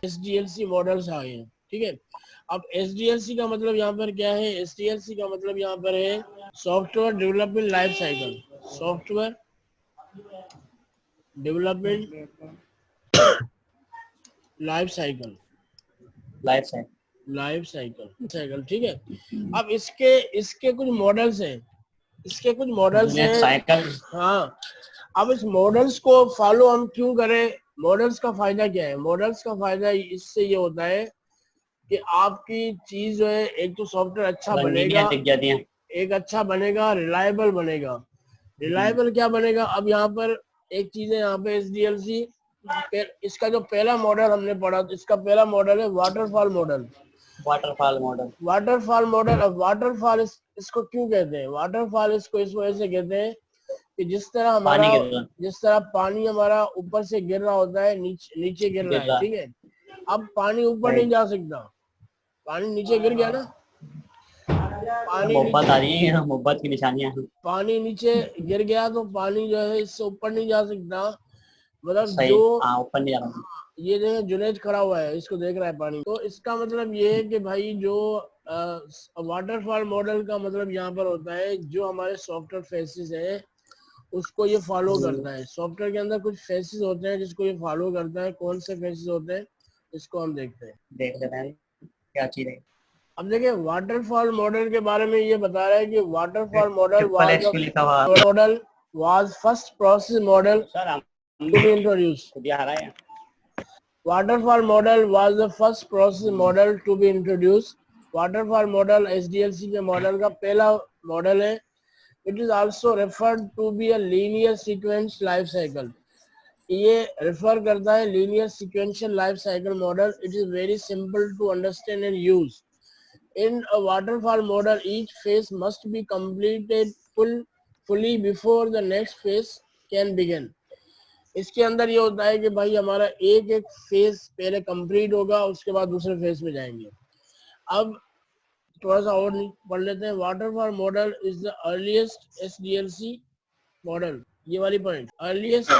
SDLC models आ गए, ठीक है। अब SDLC का मतलब यहाँ पर क्या है? SDLC का मतलब यहाँ पर है software development life cycle. Software development life cycle, life cycle, ठीक है। अब इसके इसके कुछ मॉडल्स हैं, इसके कुछ मॉडल्स हैं साइकिल। हाँ। अब इस मॉडल्स को फॉलो हम क्यों करें? मॉडल्स का फायदा क्या है? मॉडल्स का फायदा इससे ये होता है कि आपकी चीज जो है, एक तो सॉफ्टवेयर अच्छा बनेगा, दिख जाती हैं। एक अच्छा बनेगा, रिलायबल बनेगा। रिलायबल क्या बनेगा? अब यहाँ पर एक चीज है, यहाँ पे SDLC इसका जो पहला मॉडल हमने पढ़ा, इसका पहला मॉडल है waterfall model. Waterfall model. Waterfall model. अब वाटरफॉल इसको क्यों कहते हैं? वाटरफॉल इसको इस वजह से कहते हैं कि जिस तरह पानी हमारा ऊपर से गिर रहा होता है, नीचे गिर रहा है, ठीक है। अब पानी ऊपर नहीं जा सकता, पानी नीचे गिर गया ना, मोहब्बत आ रही है, मोहब्बत की निशानियां। पानी नीचे गिर गया तो पानी जो है इससे ऊपर नहीं जा सकता। मतलब सही, जो ऊपर नहीं जा रहा। ये जो है जुनेद खड़ा हुआ है, इसको देख रहा है पानी, तो इसका मतलब ये है कि भाई जो वाटरफॉल मॉडल का मतलब यहाँ पर होता है, जो हमारे सॉफ्टवेयर फेसेस है उसको ये फॉलो करता है। सॉफ्टवेयर के अंदर कुछ फेसेस होते हैं जिसको ये फॉलो करता है। कौन से फेसेस होते हैं इसको हम देखते हैं, देख लेते हैं क्या चीज है। अब देखिए वाटरफॉल मॉडल के बारे में ये बता रहा है कि waterfall model was first process model to be introduced. Waterfall model was the first process model to be introduced. Waterfall model SDLC के मॉडल का पहला मॉडल है। It is also referred to be a linear sequence life cycle. ये refer करता है linear sequential life cycle model. It is very simple to understand and use. In a waterfall model, each phase must be completed fully before the next phase can begin. इसके अंदर ये होता है कि भाई हमारा एक एक फेज पहले कंप्लीट होगा, उसके बाद दूसरे फेज में जाएंगे। अब थोड़ा सा और पढ़ लेते हैं। Waterfall model is the earliest SDLC model, ये वाली पॉइंट, अर्लीस्ट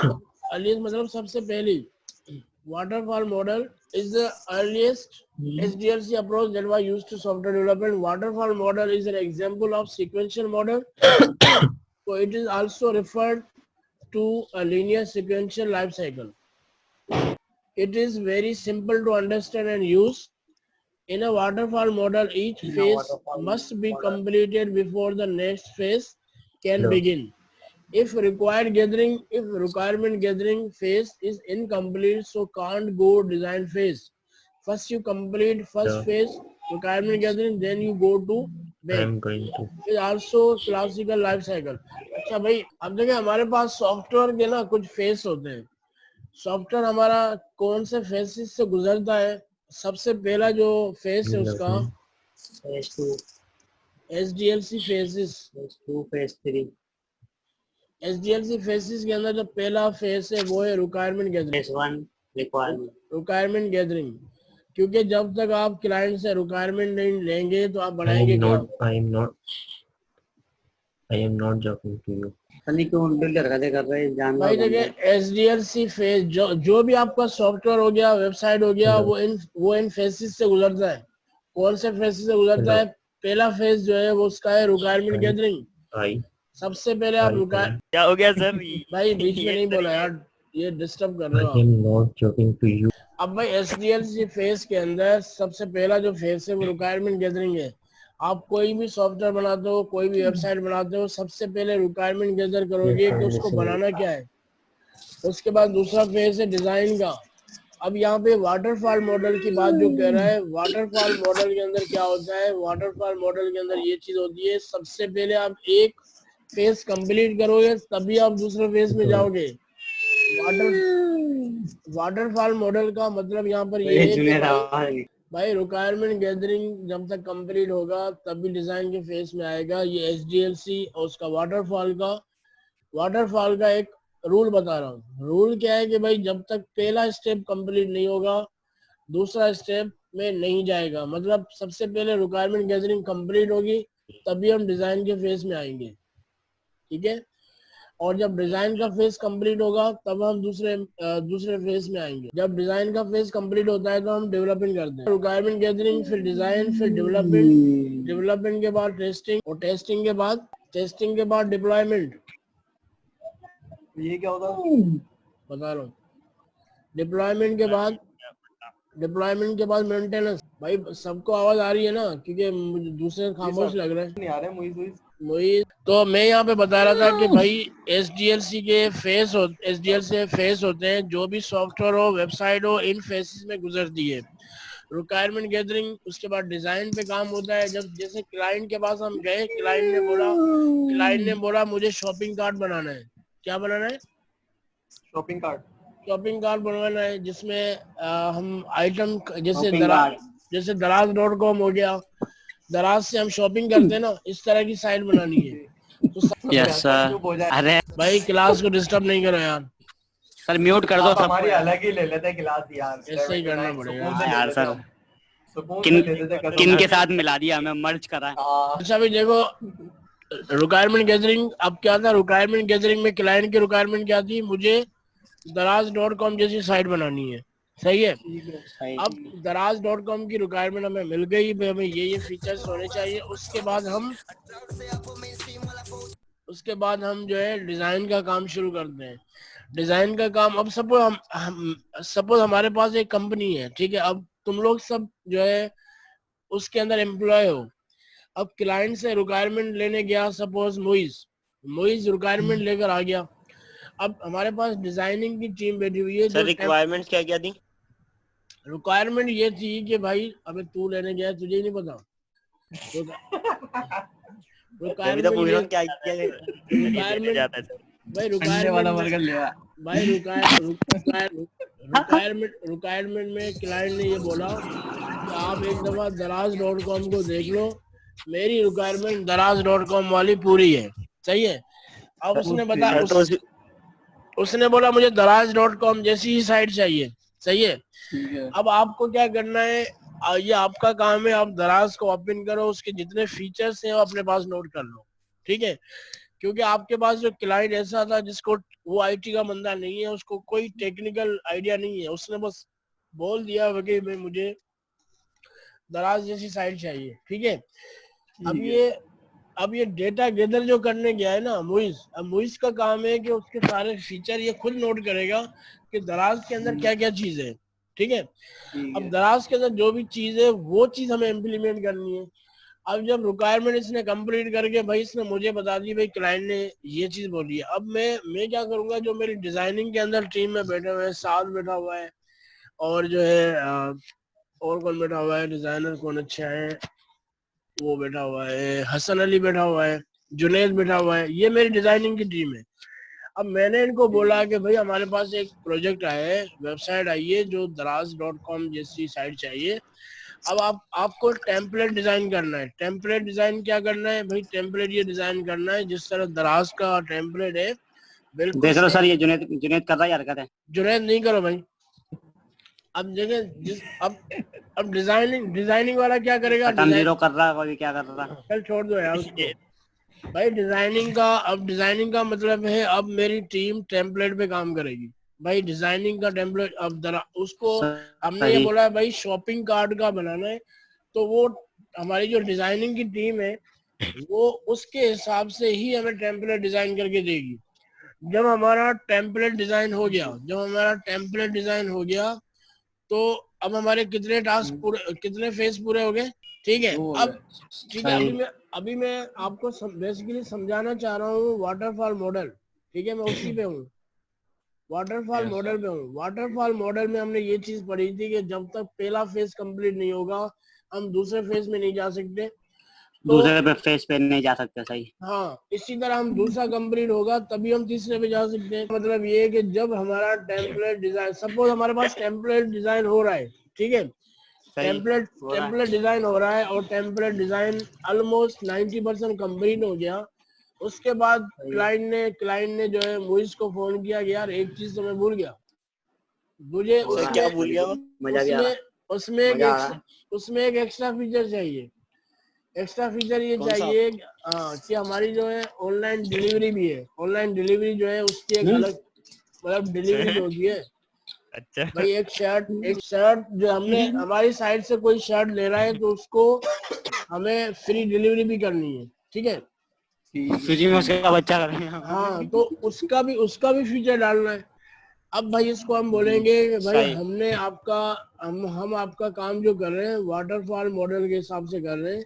मतलब सबसे पहली। Waterfall model is the earliest SDLC approach that was used to software development. Waterfall model is an example of sequential model. So it is also referred to a linear sequential life cycle. It is very simple to understand and use. In a waterfall model, each phase must be completed before the next phase can begin. If required if requirement gathering phase is incomplete, so can't go design phase. First you complete first phase, requirement gathering, then you go to back. Is also classical life cycle. अच्छा भाई, अब देखिए हमारे पास software के ना कुछ face होते हैं। सॉफ्टवेयर हमारा कौन से फेसेस से गुजरता है? सबसे पहला जो फेस है उसका phase 2 SDLC faces, phase 2 phase 3। SDLC faces के अंदर जो पहला फेस है वो है requirement gathering. Phase 1 requirement gathering, क्योंकि जब तक आप क्लाइंट से रिक्वायरमेंट नहीं लेंगे तो आप बनाएंगे क्या? I am not joking to you. भाई देखिए SDLC फेज जो भी आपका सॉफ्टवेयर हो गया, वेबसाइट हो गया, वो इन फेसेस से गुजरता है। कौन से फेसेस से गुजरता है? पहला फेज जो है वो उसका है रिक्वायरमेंट गैदरिंग। सबसे पहले आप क्या हो गया सर? भाई बीच में नहीं बोला यार, ये डिस्टर्ब कर रहे हो I am not joking to you. अब भाई SDLC फेज के अंदर सबसे पहला जो फेज है वो रिक्वायरमेंट गैदरिंग है। आप कोई भी सॉफ्टवेयर बनाते हो, कोई भी वेबसाइट बनाते हो, सबसे पहले रिक्वायरमेंट गैदर करोगे कि उसको बनाना क्या है। उसके बाद दूसरा फेज है डिजाइन का। अब यहाँ पे वाटरफॉल मॉडल की बात जो कह रहा है, वाटरफॉल मॉडल के अंदर क्या होता है? वाटरफॉल मॉडल के अंदर ये चीज होती है, सबसे पहले आप एक फेज कंप्लीट करोगे तभी आप दूसरे फेज में जाओगे। वाटरफॉल मॉडल का मतलब यहाँ पर ये है कि भाई रिक्वायरमेंट गैदरिंग जब तक कंप्लीट होगा तभी डिजाइन के फेज में आएगा। ये SDLC और उसका वाटरफॉल का एक रूल बता रहा हूँ। रूल क्या है कि भाई जब तक पहला स्टेप कंप्लीट नहीं होगा दूसरा स्टेप में नहीं जाएगा। मतलब सबसे पहले रिक्वायरमेंट गैदरिंग कंप्लीट होगी तभी हम डिजाइन के फेज में आएंगे, ठीक है। और जब डिजाइन का फेज कंप्लीट होगा तब हम दूसरे फेज में आएंगे। जब डिजाइन का फेज कंप्लीट होता है तो हम डेवलपमेंट करते हैं, रिक्वायरमेंट गैदरिंग, फिर डिजाइन, फिर डेवलपमेंट, डेवलपमेंट के बाद टेस्टिंग, और टेस्टिंग के बाद डिप्लॉयमेंट। ये क्या होता है? बता रहा हूँ। डिप्लॉयमेंट के बाद मेंटेनेंस। भाई सबको आवाज आ रही है ना, क्योंकि मुझे दूसरे खामोश लग रहे हैं। नहीं आ रहा है मुझे। वही तो मैं यहाँ पे बता रहा था कि भाई SDLC के फेस होते हैं, जो भी सॉफ्टवेयर हो, वेबसाइट हो, इन फेसेस में गुजरती है। रिक्वायरमेंट गैदरिंग, उसके बाद डिजाइन पे काम होता है। जब जैसे क्लाइंट के पास हम गए, क्लाइंट ने बोला मुझे शॉपिंग कार्ट बनाना है। क्या बनाना है? शॉपिंग कार्ट बनवाना है, जिसमें हम आइटम जैसे Shopping cart. दराज.com हो गया, दराज से हम शॉपिंग करते हैं ना, इस तरह की साइट बनानी है। तो यस सर। अरे भाई क्लास को डिस्टर्ब नहीं करो यार, सर म्यूट कर दो आप सबको हमारी यार। अलग ही ले लेते हैं क्लास यार। ऐसे ही करना पड़ेगा। सुकून से हाँ यार ले लेते सर। हम। सुकून किन से ले लेते कसम किन से। के साथ मिला दिया हमें, मर्ज करा है। हाँ, अच्छा भाई देखो, रिक्वायरमेंट गैदरिंग अब क्या था। रिक्वायरमेंट गैदरिंग में क्लाइंट की रिक्वायरमेंट क्या थी, मुझे दराज.com जैसी साइट बनानी है। सही है। सही। अब दराज.com की रिक्वायरमेंट हमें मिल गई, भाई हमें ये फीचर्स होने चाहिए। उसके बाद हम जो है डिजाइन का काम शुरू करते हैं। डिजाइन का काम, अब सपोज हमारे पास एक कंपनी है, ठीक है। अब तुम लोग सब जो है उसके अंदर एम्प्लॉय हो। अब क्लाइंट से रिक्वायरमेंट लेने गया, सपोज मोइज रिक्वायरमेंट लेकर आ गया। अब हमारे पास डिजाइनिंग की टीम बैठी हुई है। सर रिक्वायरमेंट क्या क्या थी? रिक्वायरमेंट ये थी कि भाई अबे तू लेने गया, तुझे ही नहीं पता। तभी तो पूछ रहा हूँ क्या क्या लेने जाता है सर। भाई अंडे वाला बर्गर ले आ। भाई रिक्वायरमेंट में क्लाइंट ने ये बोला कि आप एक दफा दराज.com को देख लो, मेरी रिक्वायरमेंट दराज.com वाली पूरी है। सही है। अब उसने बोला मुझे दराज.com जैसी ही साइट चाहिए। सही है। ठीक है। अब आपको क्या करना है, ये आपका काम है। आप दराज को ओपन करो, उसके जितने फीचर्स हैं वो अपने पास नोट कर लो। ठीक है। क्योंकि आपके पास जो क्लाइंट ऐसा था जिसको, वो IT का बंदा नहीं है, उसको कोई टेक्निकल आइडिया नहीं है, उसने बस बोल दिया कि भाई मुझे दराज जैसी साइट चाहिए। ठीक है। अब ये डेटा गैदर जो करने गया है ना मुइज का काम है कि उसके सारे फीचर ये खुद नोट करेगा कि दराज के अंदर क्या क्या चीज है। ठीक है। अब दराज के अंदर जो भी चीज है वो चीज हमें इम्प्लीमेंट करनी है। अब जब रिक्वायरमेंट इसने कंप्लीट करके भाई इसने मुझे बता दी भाई क्लाइंट ने ये चीज बोली है। अब मैं क्या करूंगा, जो मेरी डिजाइनिंग के अंदर टीम में बैठे हुए हैं, साथ बैठा हुआ है, और जो है और कौन बैठा हुआ है, डिजाइनर कौन अच्छा है, वो बैठा हुआ है, हसन अली बैठा हुआ है, जुनेद बैठा हुआ है, ये मेरी डिजाइनिंग की टीम है। अब मैंने इनको बोला कि भाई हमारे पास एक प्रोजेक्ट आया है, वेबसाइट आई है जो दराज.com जैसी साइट चाहिए। अब आपको टेम्पलेट डिजाइन करना है। टेम्पलेट डिजाइन क्या करना है भाई, टेम्पलेट ये डिजाइन करना है जिस तरह दराज का टेम्पलेट है बिल्कुल। देख लो सर, ये जुनेद कर रहा है हरकत है। जुनेद नहीं करो भाई। अब देखें, अब डिजाइनिंग वाला क्या करेगा, जीरो कर रहा है, कोई क्या कर रहा है। चल छोड़ दो यार उसको। भाई डिजाइनिंग का मतलब है अब मेरी टीम टेम्पलेट पे काम करेगी। भाई डिजाइनिंग का टेम्पलेट, अब उसको हमने ये बोला है भाई शॉपिंग कार्ट का बनाना है, तो वो हमारी जो डिजाइनिंग की टीम है वो उसके हिसाब से ही हमें टेम्पलेट डिजाइन करके देगी। जब हमारा टेम्पलेट डिजाइन हो गया तो अब हमारे कितने फेज पूरे हो गए। ठीक है। ठीक है, अभी मैं आपको बेसिकली समझाना चाह रहा हूँ वाटरफॉल मॉडल। ठीक है, मैं उसी पे हूँ, वाटरफॉल मॉडल पे हूँ। वाटरफॉल मॉडल में हमने ये चीज पढ़ी थी कि जब तक पहला फेज कंप्लीट नहीं होगा हम दूसरे फेज में नहीं जा सकते। दूसरे फेज पे नहीं जा सकते। सही। हाँ, इसी तरह हम दूसरा कंप्लीट होगा तभी हम तीसरे पे जा सकते हैं। मतलब ये है कि जब हमारा टेम्पलेट डिजाइन, सपोज हमारे पास टेम्पलेट डिजाइन हो रहा है, ठीक है, टेम्पलेट डिजाइन हो रहा है और टेम्पलेट डिजाइन ऑलमोस्ट 90% कंप्लीट हो गया। उसके बाद क्लाइंट ने जो है मुइज को फोन किया कि यार एक चीज तो मैं भूल गया, मुझे क्या भूल गया? मजा भी आ रहा। उसमें एक एक्स्ट्रा फीचर चाहिए। एक्स्ट्रा फीचर ये कौन सा? चाहिए कि हमारी जो है ऑनलाइन डिलीवरी भी है। ऑनलाइन डिलीवरी जो है उसकी एक अलग मतलब डिलीवरी जो होती है अच्छा भाई, एक शर्ट जो हमने हमारी साइड से कोई शर्ट ले रहा है तो उसको हमें फ्री डिलीवरी भी करनी है, ठीक है। फ्री में उसका बच्चा करेंगे। हाँ, तो उसका भी फीचर डालना है। अब भाई इसको हम बोलेंगे कि भाई सही। हमने आपका हम आपका काम जो कर रहे हैं वाटरफॉल मॉडल के हिसाब से कर रहे हैं।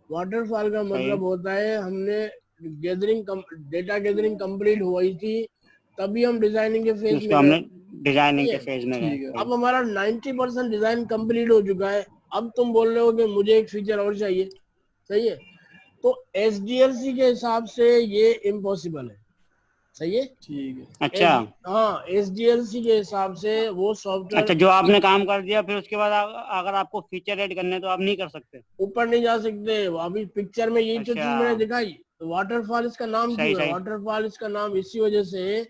वाटरफॉल का मतलब होता है हमने डेटा गैदरिंग कंप्लीट हुई थी तभी हम डिजाइनिंग के फेज उसको में हमने गए। डिजाइनिंग ठीक के है। फेज में गए। अब हमारा 90% डिजाइन कंप्लीट हो चुका है। अब तुम बोल रहे हो कि मुझे एक फीचर और चाहिए, सही है। तो SDLC के हिसाब से ये इम्पॉसिबल है, सही है। ठीक है। अच्छा हाँ, SDLC के हिसाब से वो सॉफ्टवेयर अच्छा, जो आपने काम कर दिया फिर उसके बाद अगर आपको फीचर ऐड करने हैं तो आप नहीं कर सकते। ऊपर नहीं जा सकते। अभी पिक्चर में यही जो चीज मैंने अच्छा दिखाई, वाटरफॉल इसका नाम सही क्यों है? सही। वाटरफॉल इसका नाम इसी वजह से है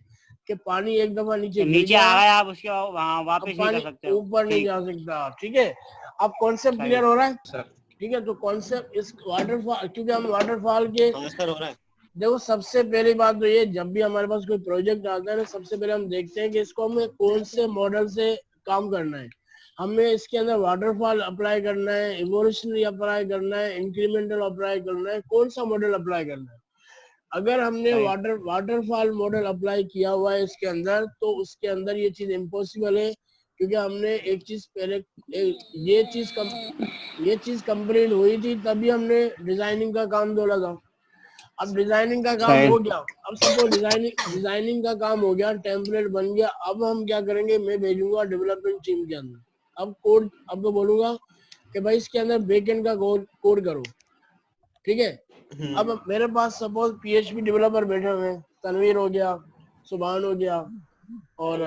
कि पानी एक दफा नीचे गिर नीचे गया, आ गए आप उसके वहाँ अब वापस नहीं कर पानी सकते हो। ऊपर नहीं ठीक जा सकता, ठीक है। अब कॉन्सेप्ट सही क्लियर हो रहा है, सर ठीक है। तो कॉन्सेप्ट इस वाटरफॉल, क्योंकि हम वाटरफॉल के ट्रांसफर हो रहा है। देखो सबसे पहली बात तो ये, जब भी हमारे पास कोई प्रोजेक्ट आता है ना, सबसे पहले हम देखते हैं कि इसको हमें कौन से मॉडल से काम करना है। हमें इसके अंदर वाटरफॉल अप्लाई करना है, इवोल्यूशनरी अप्लाई करना है, इंक्रीमेंटल अप्लाई करना है, कौन सा मॉडल अप्लाई करना है। अगर हमने सही। वाटरफॉल मॉडल अप्लाई किया हुआ है इसके अंदर, तो उसके अंदर ये चीज इम्पॉसिबल है, क्योंकि हमने एक चीज पहले ये चीज कंप्लीट हुई थी तभी हमने डिजाइनिंग का काम जोड़ा था। अब डिजाइनिंग का काम सही। हो गया, अब सपोज डिजाइनिंग का काम हो गया, टेम्पलेट बन गया। अब हम क्या करेंगे, मैं भेजूंगा डेवलपमेंट टीम के अंदर। अब तो बोलूंगा कि भाई इसके अंदर बैकएंड का कोड करो, ठीक है। अब मेरे पास सपोज PHP डेवलपर बैठे हुए हैं, तनवीर हो गया, सुभान हो गया, और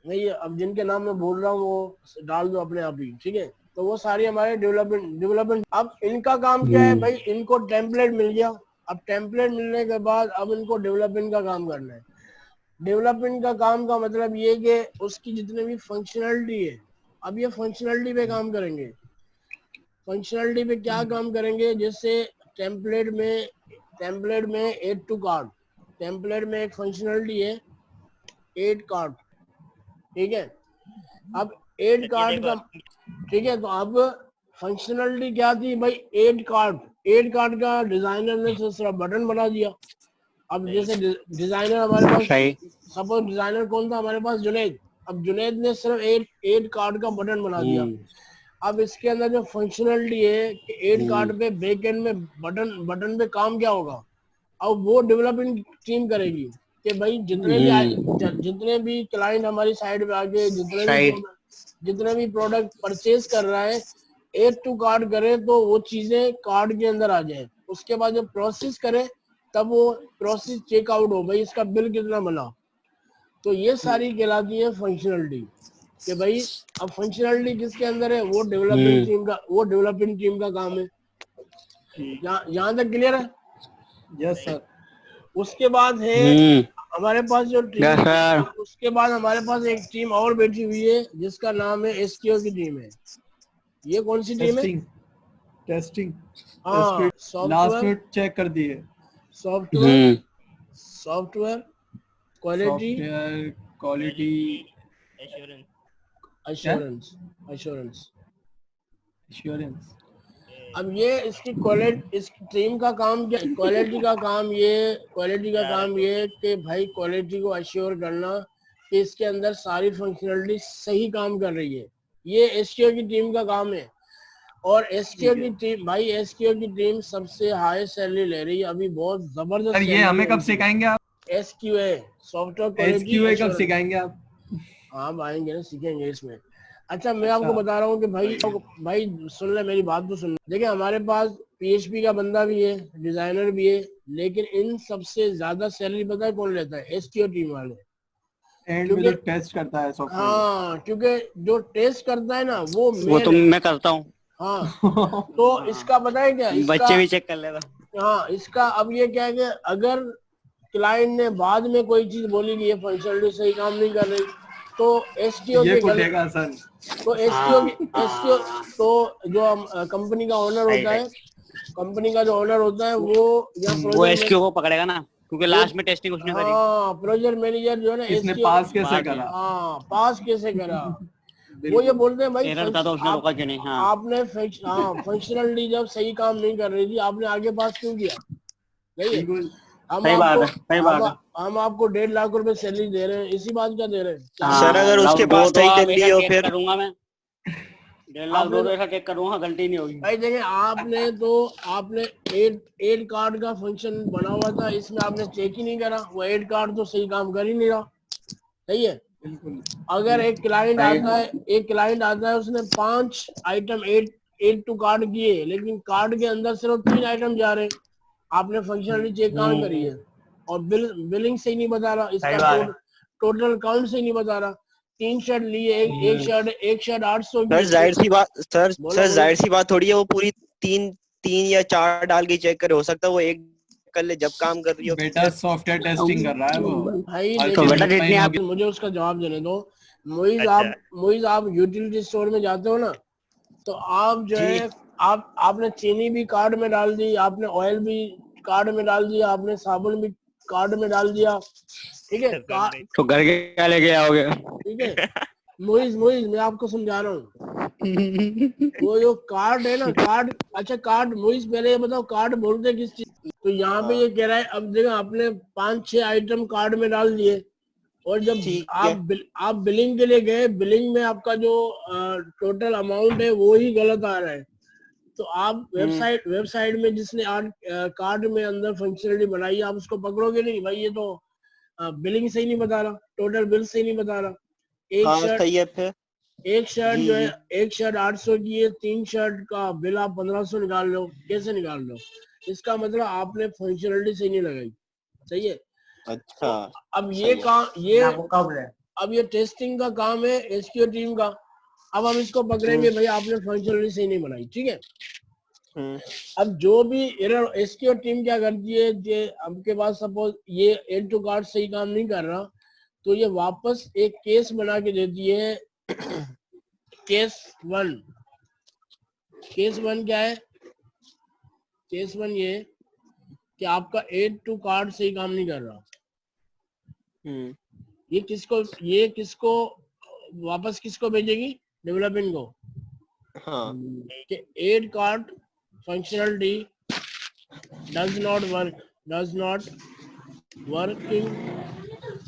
नहीं अब जिनके नाम मैं बोल रहा हूँ वो डाल दो अपने आप ही, ठीक है। तो वो सारी हमारे डेवलपमेंट। अब इनका काम क्या है भाई, इनको टेम्पलेट मिल गया। अब टेम्पलेट मिलने के बाद अब इनको डेवलपमेंट का काम करना है। डेवलपमेंट का काम का मतलब ये कि उसकी जितने भी फंक्शनलिटी है, अब ये फंक्शनलिटी पे काम करेंगे। फंक्शनलिटी पे क्या काम करेंगे, जैसे टेम्पलेट में एड टू कार्ड, टेम्पलेट में एक फंक्शनलिटी है एड कार्ड, ठीक है। अब एड कार्ड का, ठीक है। तो अब फंक्शनलिटी क्या थी भाई, एड कार्ड का डिजाइनर ने सिर्फ बटन बना दिया। अब जैसे डिजाइनर हमारे पास, सही। सपोज डिजाइनर कौन था हमारे पास, जुनेद। अब जुनेद ने सिर्फ एड कार्ड का बटन बना दिया। अब इसके अंदर जो फंक्शनलिटी है कि एड कार्ड पे बैक एंड में बटन पे काम क्या होगा, अब वो डेवलपमेंट टीम करेगी कि भाई जितने भी क्लाइंट हमारी साइड पे आके जितने भी प्रोडक्ट परचेज कर रहा है, एड टू कार्ड करे तो वो चीजें कार्ड के अंदर आ जाए। उसके बाद जब प्रोसेस करे तब वो प्रोसेस चेकआउट हो, भाई इसका बिल कितना बना। तो ये सारी कहलाती है फंक्शनलिटी कि भाई अब फंक्शनलिटी किसके अंदर है, वो डेवलपमेंट टीम का काम है। यहाँ तक क्लियर है? Yes sir. उसके बाद है हमारे पास जो टीम, उसके बाद हमारे पास एक टीम और बैठी हुई है जिसका नाम है SQL की टीम है। ये कौन सी टीम है? टेस्टिंग। हाँ, लास्ट में चेक कर दिए। Software quality assurance. अब ये इसकी टीम का काम क्या, क्वालिटी का काम ये कि भाई क्वालिटी को अश्योर करना कि इसके अंदर सारी फंक्शनलिटी सही काम कर रही है। ये SQL की टीम का काम है। और SQL की टीम सबसे हाई सैलरी ले रही है अभी, बहुत जबरदस्त। सर ये हमें कब सिखाएंगे आप? SQA सॉफ्टवेयर क्वालिटी SQA कब सिखाएंगे आप? हाँ आएंगे ना, सीखेंगे इसमें। अच्छा मैं आपको बता रहा हूँ कि भाई सुन ले, मेरी बात तो सुन। देखिए हमारे पास PHP का बंदा भी है, डिजाइनर भी है, लेकिन इन सबसे ज्यादा सैलरी पता है कौन लेता है? SQL टीम वाले। एंड में जो टेस्ट करता है सॉफ्टवेयर। हाँ, क्योंकि जो टेस्ट करता है ना वो तो मैं करता हूँ। हाँ तो इसका पता है क्या, बच्चे भी चेक कर लेता। हाँ इसका अब ये क्या है कि अगर क्लाइंट ने बाद में कोई चीज बोली कि ये फंक्शनलिटी सही काम नहीं कर रही, तो SQO ये की पूछेगा सर। तो SQO तो जो कंपनी का ओनर होता है कंपनी का जो ओनर होता है वो या वो प्रोजेक्ट एसक्यू को पकड़ेगा ना, क्योंकि लास्ट में टेस्टिंग उसने करी। हाँ प्रोजेक्ट मैनेजर जो है ना इसने SQ पास कैसे बात करा? हाँ पास कैसे करा वो ये बिल्कुल। बोलते हैं भाई एरर था तो उसने रोका क्यों नहीं। हाँ आपने फंक्शनलिटी जब सही काम नहीं कर रही थी आपने आगे पास क्यों किया? नहीं है। बिल्कुल हम सही बात आपको है, सही बात है। हम आपको 1.5 लाख रुपए सैलरी दे रहे हैं, इसी बात का दे रहे हैं क्या? हाँ, सर अगर उसके दो पास तो सही आप चल रही ऐसा हो चेक फिर करूंगा मैं, 1.5 लाख आपने दो तो ऐसा चेक करूंगा, गलती नहीं होगी। भाई देखिए आपने एड कार्ड का फंक्शन बना हुआ था, इसमें आपने चेक ही नहीं करा, वो एड कार्ड तो सही काम कर ही नहीं रहा। सही है। बिल्कुल। अगर एक क्लाइंट आता है उसने 5 आइटम एड टू कार्ड किए, लेकिन कार्ड के अंदर सिर्फ 3 आइटम जा रहे हैं, आपने फंक्शनलिटी चेक कहाँ करी है? और बिलिंग सही नहीं बता रहा, इसका टोटल काउंट सही नहीं बता रहा। 3 शर्ट लिए, एक शर्ट 800 सर की। जाहिर सी बात सर बोलो, सर बोलो। जाहिर सी बात थोड़ी है वो पूरी तीन तीन या चार डाल के चेक करे, हो सकता है वो एक कर ले जब काम कर रही हो। बेटा सॉफ्टवेयर टेस्टिंग कर रहा है वो। भाई और तो बेटा लेकिन जितनी आप मुझे उसका जवाब देने दो। मोइज अच्छा। आप यूटिलिटी स्टोर में जाते हो ना, तो आप जो जी। है आपने चीनी भी कार्ड में डाल दी, आपने ऑयल भी कार्ड में डाल दिया, आपने साबुन भी कार्ड में डाल दिया। ठीक है तो घर के क्या लेके आओगे? ठीक है मोइज मैं आपको समझा रहा हूँ। वो जो कार्ड है ना, कार्ड, अच्छा कार्ड मोइज पहले ये बताओ कार्ड बोलते किस चीज? तो यहाँ पे हाँ। ये कह रहा है, अब देखो आपने 5-6 आइटम कार्ड में डाल दिए, और जब ठीक है। आप बिलिंग के लिए गए, बिलिंग में आपका जो टोटल अमाउंट है वो ही गलत आ रहा है। तो आप वेबसाइट में जिसने कार्ड में अंदर फंक्शनलिटी बनाई है, आप उसको पकड़ोगे नहीं, भाई ये तो बिलिंग सही नहीं बता रहा, टोटल बिल सही नहीं बता रहा। हाँ सही है फिर। एक शर्ट जी जो है, जी। एक शर्ट 800 की है, 3 शर्ट का बिल आप 1500 निकाल लो, कैसे निकाल लो? इसका मतलब आपने फंक्शनलिटी सही नहीं लगाई। सही है। अच्छा। अब ये सही है। काम अब ये टेस्टिंग का काम है एसक्यू टीम का। अब हम इसको पकड़ेंगे, भाई आपने फंक्शनलिटी सही नहीं बनाई, ठीक है। अब जो भी एरर एसक्यू टीम क्या करती है, कि आपके पास सपोज ये एड टू कार्ड सही काम नहीं कर रहा, तो ये वापस एक केस बना के देती है। केस वन क्या है? केस वन ये कि आपका एड टू कार्ड सही काम नहीं कर रहा। ये किसको वापस किसको भेजेगी? डेवलपमेंट को। हाँ। कि add card functionality does not working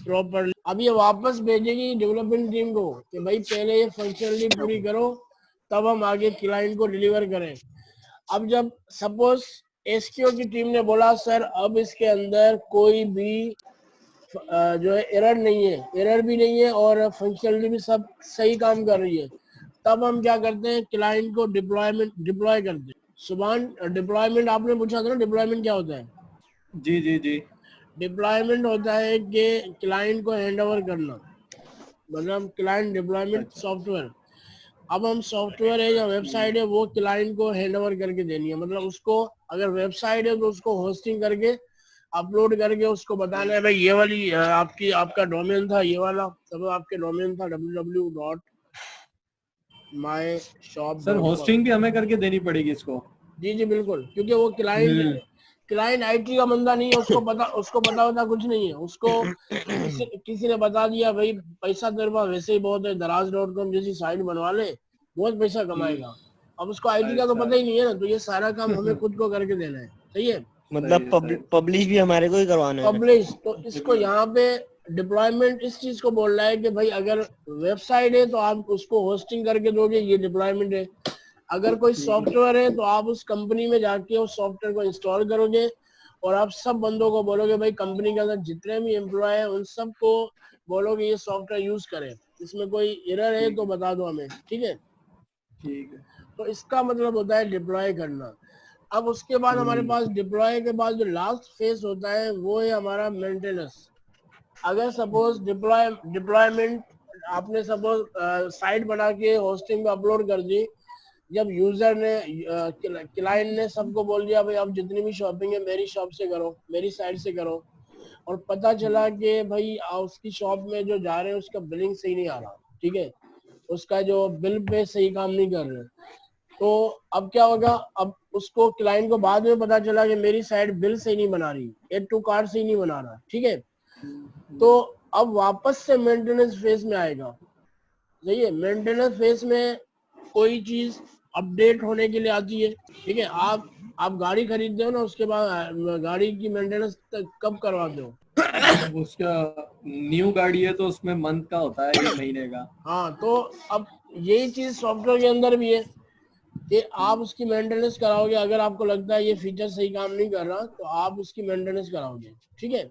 properly. अब ये वापस भेजेगी डेवलपमेंट टीम को कि भाई पहले ये फंक्शनलिटी पूरी करो, तब हम आगे क्लाइंट को डिलीवर करें। अब जब सपोज एसक्यू की टीम ने बोला सर अब इसके अंदर कोई भी जो है एरर भी नहीं है और फंक्शनलिटी भी सब सही काम कर रही है, तब हम क्या करते हैं? क्लाइंट को डिप्लॉय करते हैं। सुभान, डिप्लॉयमेंट आपने पूछा था ना, डिप्लॉयमेंट क्या होता है? जी जी जी। डिप्लॉयमेंट होता है कि क्लाइंट को हैंड ओवर करना, मतलब क्लाइंट डिप्लॉयमेंट सॉफ्टवेयर। अब हम सॉफ्टवेयर है या वेबसाइट है वो क्लाइंट को हैंड ओवर करके देनी है, मतलब उसको अगर वेबसाइट है तो उसको होस्टिंग करके अपलोड करके उसको बताना है भाई ये वाली आपका डोमेन था, ये वाला सब आपके डोमेन था www.myshop.com। सर होस्टिंग भी हमें करके देनी पड़ेगी इसको? जी बिल्कुल, क्योंकि वो क्लाइंट आईटी का बंदा नहीं है, उसको पता कुछ नहीं है। उसको किसी ने बता दिया भाई पैसा तेरे पास वैसे ही बहुत है, दराज.com जैसी साइट बनवा ले, बहुत पैसा कमाएगा। अब उसको आईटी का तो पता ही नहीं है ना, तो ये सारा काम हमें खुद को करके देना है। सही है। मतलब पब्लिश भी हमारे को ही करवाना है। पब्लिश तो इसको यहाँ पे डिप्लॉयमेंट इस चीज को बोल रहा है कि भाई अगर वेबसाइट है तो आप उसको होस्टिंग करके दोगे, ये डिप्लॉयमेंट है। अगर कोई सॉफ्टवेयर है तो आप उस कंपनी में जाके उस सॉफ्टवेयर को इंस्टॉल करोगे और आप सब बंदों को बोलोगे भाई कंपनी के अंदर जितने भी एम्प्लॉय है उन सबको बोलोगे ये सॉफ्टवेयर यूज करें, इसमें कोई एरर है तो बता दो हमें। ठीक है। ठीक है। तो इसका मतलब होता है डिप्लॉय करना। अब उसके बाद हमारे पास डिप्लॉय के बाद जो लास्ट फेज होता है वो है हमारा मेंटेनेंस। अगर सपोज डिप्लॉयमेंट आपने सपोज साइट बना के होस्टिंग पे अपलोड कर दी, जब यूजर ने क्लाइंट ने सबको बोल दिया भाई अब जितनी भी शॉपिंग है मेरी शॉप से करो, मेरी साइट से करो, और पता चला कि भाई उसकी शॉप में जो जा रहे हैं उसका बिलिंग सही नहीं आ रहा, ठीक है, उसका जो बिल पे सही काम नहीं कर रहे, तो अब क्या होगा? अब उसको क्लाइंट को बाद में पता चला कि मेरी साइट बिल सही नहीं बना रही, एड टू कार्ट सही नहीं बना रहा, ठीक है, तो अब वापस से मेंटेनेंस फेज में आएगा। सही है, मेंटेनेंस फेज में कोई चीज अपडेट होने के लिए आती है, ठीक है। आप गाड़ी खरीदते हो ना, उसके बाद गाड़ी की मेंटेनेंस कब करवाते हो? उसका न्यू गाड़ी है तो उसमें मंथ का होता है, 1 महीने का। हाँ, तो अब यही चीज सॉफ्टवेयर के अंदर भी है कि आप उसकी मेंटेनेंस कराओगे। अगर आपको लगता है ये फीचर सही काम नहीं कर रहा तो आप उसकी मेंटेनेंस कराओगे, ठीक है।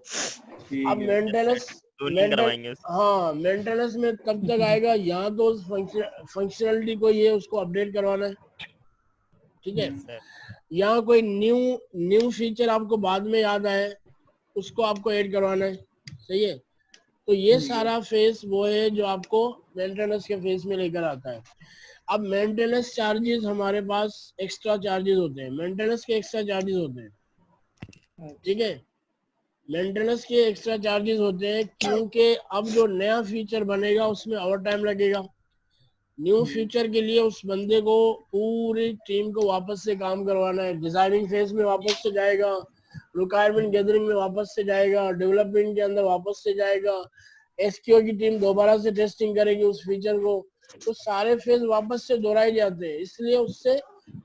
ठीक अब है। करवाएंगे हाँ, मेंटेनेंस में कब तक आएगा? यहाँ तो फंक्शनलिटी कोई है उसको अपडेट करवाना है, ठीक है। यहाँ कोई न्यू फीचर आपको बाद में याद आए उसको आपको ऐड करवाना है, सही है। तो ये सारा फेस वो है जो आपको मेंटेनेंस के फेस में लेकर आता है। अब मेंटेनेंस चार्जेस हमारे पास एक्स्ट्रा चार्जेस होते हैं, मेंटेनेंस के एक्स्ट्रा चार्जेस होते हैं, ठीक है। मेंटेनेंस के एक्स्ट्रा चार्जेस होते हैं क्योंकि अब जो नया फीचर बनेगा उसमें और टाइम लगेगा। न्यू फीचर के लिए उस बंदे को पूरी टीम को वापस से काम करवाना है, डिजाइनिंग फेज में वापस से जाएगा, रिक्वायरमेंट गैदरिंग में वापस से जाएगा, डेवलपमेंट के अंदर वापस से जाएगा, एसक्यू की टीम दोबारा से टेस्टिंग करेगी उस फीचर को, तो सारे फेज वापस से दोहराए जाते हैं, इसलिए उससे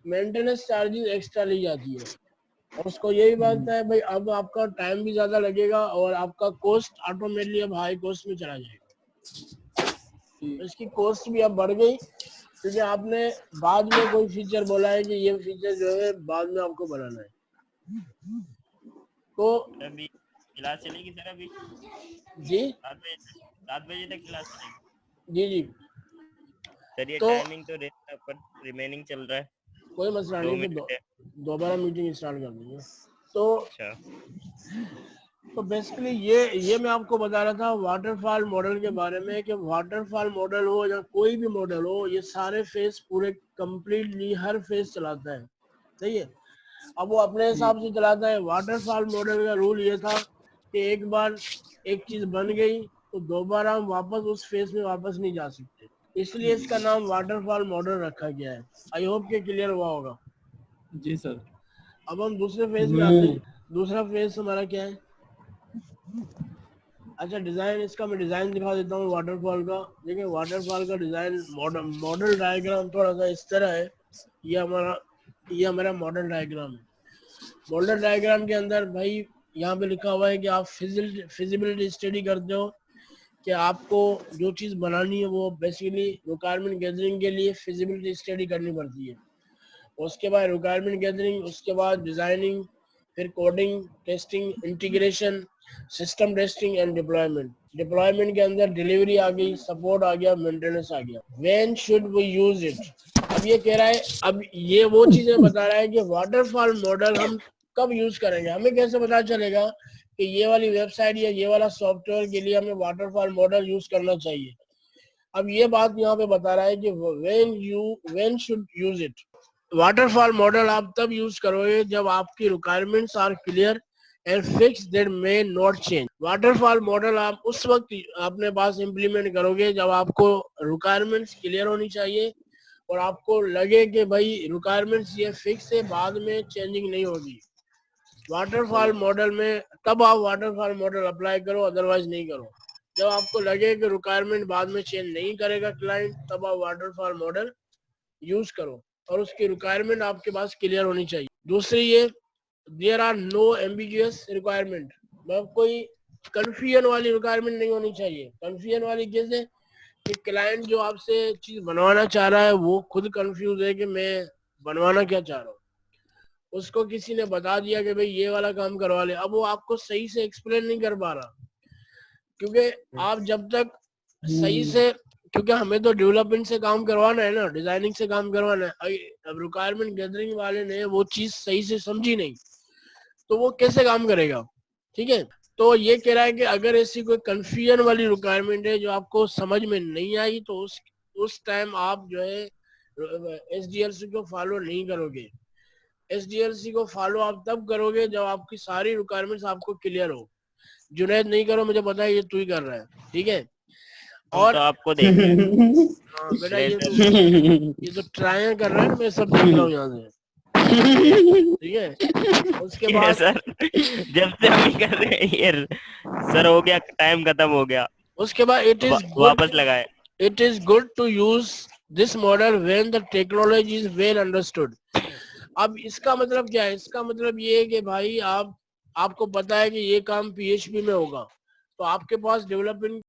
मेंटेनेंस चार्जेस एक्स्ट्रा ली जाती है। और उसको यही बात है भाई, अब आपका टाइम भी ज्यादा लगेगा और आपका कॉस्ट ऑटोमेटिकली अब हाई कॉस्ट में चला जाएगा। इसकी कॉस्ट भी अब बढ़ गई क्योंकि आपने बाद में कोई फीचर बोला है कि ये फीचर जो है बाद में आपको बनाना है। तो अभी क्लास चलेगी सर? अभी जी 7 बजे तक क्लास चलेगी? जी जी सर ये तो टाइमिंग तो पर रिमेनिंग चल रहा है, कोई मसला 2 नहीं, मिनट है। दोबारा मीटिंग स्टार्ट कर देंगे। तो अच्छा, बेसिकली ये मैं आपको बता रहा था वाटरफॉल मॉडल के बारे में कि वाटरफॉल मॉडल हो या कोई भी मॉडल हो, ये सारे फेज पूरे कंप्लीटली हर फेज चलाता है, सही है। अब वो अपने हिसाब से चलाता है। वाटरफॉल मॉडल का रूल ये था कि एक बार एक चीज बन गई तो दोबारा हम वापस उस फेज में वापस नहीं जा सकते, इसलिए इसका नाम वाटरफॉल मॉडल रखा गया है। आई होप के क्लियर हुआ होगा। जी सर। अब हम दूसरे फेज में आते हैं। दूसरा फेज हमारा क्या है? अच्छा, डिजाइन, इसका मैं डिजाइन दिखा देता हूँ वाटरफॉल का। देखिए वाटरफॉल का डिजाइन मॉडल डायग्राम थोड़ा सा इस तरह है। ये हमारा मॉडल डायग्राम है। मॉडल डायग्राम के अंदर भाई यहाँ पे लिखा हुआ है कि आप फिजिबिलिटी स्टडी करते हो कि आपको जो चीज बनानी है वो बेसिकली रिक्वायरमेंट गैदरिंग के लिए फिजिबिलिटी स्टडी करनी पड़ती है। उसके बाद रिक्वायरमेंट गैदरिंग, उसके बाद डिजाइनिंग, फिर coding, testing, integration, system testing and deployment. Deployment के अंदर डिलीवरी आ गई, सपोर्ट आ गया, मेंटेनेंस आ गया। When should we use it? अब ये कह रहा है, अब ये वो चीजें बता रहा है कि वाटरफॉल मॉडल हम कब यूज करेंगे। हमें कैसे पता चलेगा कि ये वाली वेबसाइट या ये वाला सॉफ्टवेयर के लिए हमें वाटरफॉल मॉडल यूज करना चाहिए? अब ये बात यहाँ पे बता रहा है कि when should use it. Waterfall model आप तब यूज करोगे जब आपकी requirements are clear and fix that may not change. Waterfall model आप उस वक्त अपने पास इम्प्लीमेंट करोगे जब आपको रिक्वायरमेंट्स क्लियर होनी चाहिए और आपको लगे कि भाई रिक्वायरमेंट्स ये फिक्स है, बाद में चेंजिंग नहीं होगी। वाटरफॉल मॉडल में तब आप वाटरफॉल मॉडल अप्लाई करो, अदरवाइज नहीं करो। जब आपको लगे कि रिक्वायरमेंट बाद में चेंज नहीं करेगा क्लाइंट, तब आप वाटरफॉल मॉडल यूज करो और उसकी रिक्वायरमेंट आपके पास क्लियर होनी चाहिए। दूसरी ये, there are no ambiguous requirement, मतलब कोई कंफ्यूजन वाली रिक्वायरमेंट नहीं होनी चाहिए। कंफ्यूजन वाली कैसे? कि क्लाइंट जो आपसे चीज बनवाना चाह रहा है वो खुद कंफ्यूज है कि मैं बनवाना क्या चाह रहा हूँ, उसको किसी ने बता दिया कि भाई ये वाला काम करवा ले, अब वो आपको सही से एक्सप्लेन नहीं कर पा रहा, क्योंकि आप जब तक सही से, क्योंकि हमें तो डेवलपमेंट से काम करवाना है ना, डिजाइनिंग से काम करवाना है। अब रिक्वायरमेंट गैदरिंग वाले ने वो चीज सही से समझी नहीं तो वो कैसे काम करेगा, ठीक है। तो ये कह रहा है कि अगर ऐसी कोई कंफ्यूजन वाली रिक्वायरमेंट है जो आपको समझ में नहीं आई तो उस टाइम आप जो है SDLC को फॉलो नहीं करोगे। SDLC को फॉलो आप तब करोगे जब आपकी सारी रिक्वायरमेंट्स आपको क्लियर हो। जुनैद नहीं करो, मुझे पता है ये तू ही कर रहा है, ठीक है। और तो आपको देखिए हाँ बेटा, ये तो ट्राई कर रहा है ना, मैं सब देख रहा हूँ यहाँ से। ठीक है, उसके ये बाद सर जब से हम कर रहे हैं ये सर हो गया, टाइम खत्म हो गया, उसके बाद वापस लगाए। it is good to use this model when the technology is well understood. अब इसका मतलब क्या है? इसका मतलब ये है कि भाई आपको पता है कि ये काम PHP में होगा, तो आपके पास डेवलपमेंट